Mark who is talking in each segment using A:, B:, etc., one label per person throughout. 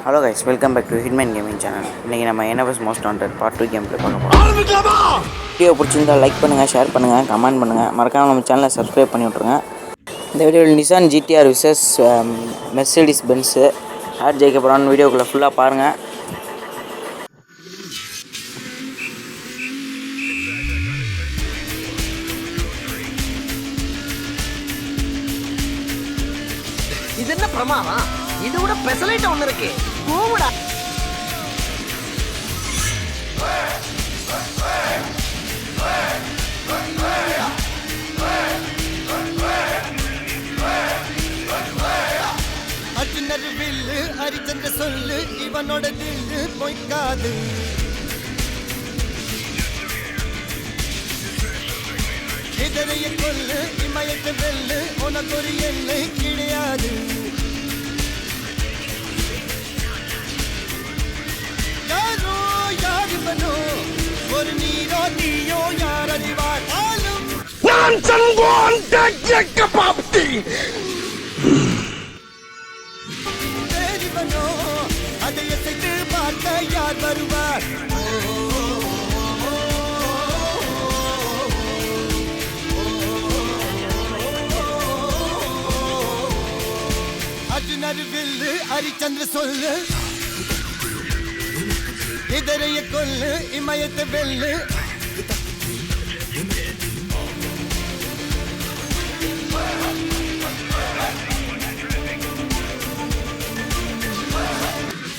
A: Hello guys, welcome back to Hitman gaming channel. இன்றைக்கி நம்ம NFS most wanted part 2 game play பார்க்க போகிறோம். Video பிடிச்சிருந்தா லைக் பண்ணுங்கள், ஷேர் பண்ணுங்கள், கமெண்ட் பண்ணுங்கள், மறக்காமல் நம்ம சேனலை சப்ஸ்கிரைப் பண்ணி விட்ருங்க. இந்த வீடியோவில் Nissan GTR versus Mercedes Benz யார் ஜெயிக்க போகிறான்னு வீடியோக்குள்ளே ஃபுல்லாக பாருங்கள்.
B: இது என்ன பிரமாதம்? இது கூட ஸ்பெஷலைட் ஒன்று இருக்கு. கூவுடா.
C: அர்ஜுனர் வில்லு ஹரிச்சந்திர சொல்லு, இவனோட தில்லு பொய்க்காது. இதரைய கொல்லு, இமயத்தை வெல்லு, உனக்கு ஒரு எல்லை கிடையாது. யாரோ யார் இவனோ, ஒரு நீரோ நீயோ யார் அறிவார். ஆளும்
B: நான் சங்கோன் கேட்க பாப்தி.
C: இவனோ, அதை எசைத்து பார்க்க யார் வருவார். அர்ஜுனர் வில்லு ஹரிச்சந்திர சொல்லு, இதரைய கொல்லு, இமயத்தை வெல்லு.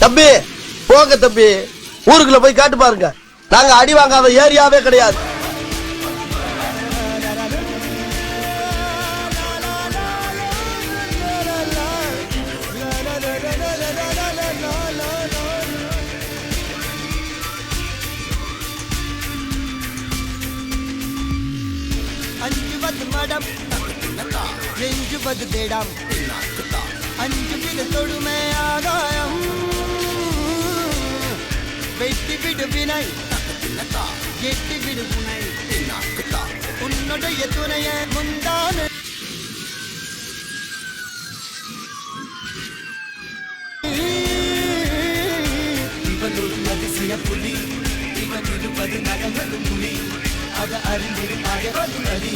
D: தம்பி போங்க தம்பி, ஊருக்குள்ள போய் காட்டு பாருங்க. நாங்க அடி வாங்காத ஏரியாவே கிடையாது.
C: அஞ்சுவது மடம், எஞ்சுவது தேடம், அஞ்சு விடு தொடுமை ஆதாயம், வெட்டி விடு வினை, எட்டி விடு புனை, உன்னுடைய துணைய முந்தான. இவன் ஒரு அதிசய புலி, இவன் இருப்பது நகங்களும் புலி, அத அறிந்திருப்பாய வலுநலி.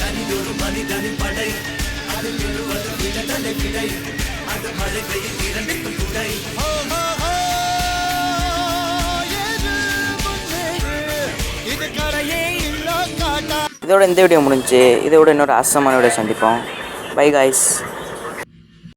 C: தனிதொரு மனிதனின் படை, அதில் எழுவது விடதலை விடை, அது மழை பெய்யும் இரண்டுக்கும் துடை. இது கரையே இல்ல காட்டா.
A: இதோட இந்த வீடியோ முடிஞ்சு. இதோட இன்னொரு அசமான வீடியோ சந்திப்போம். By guys.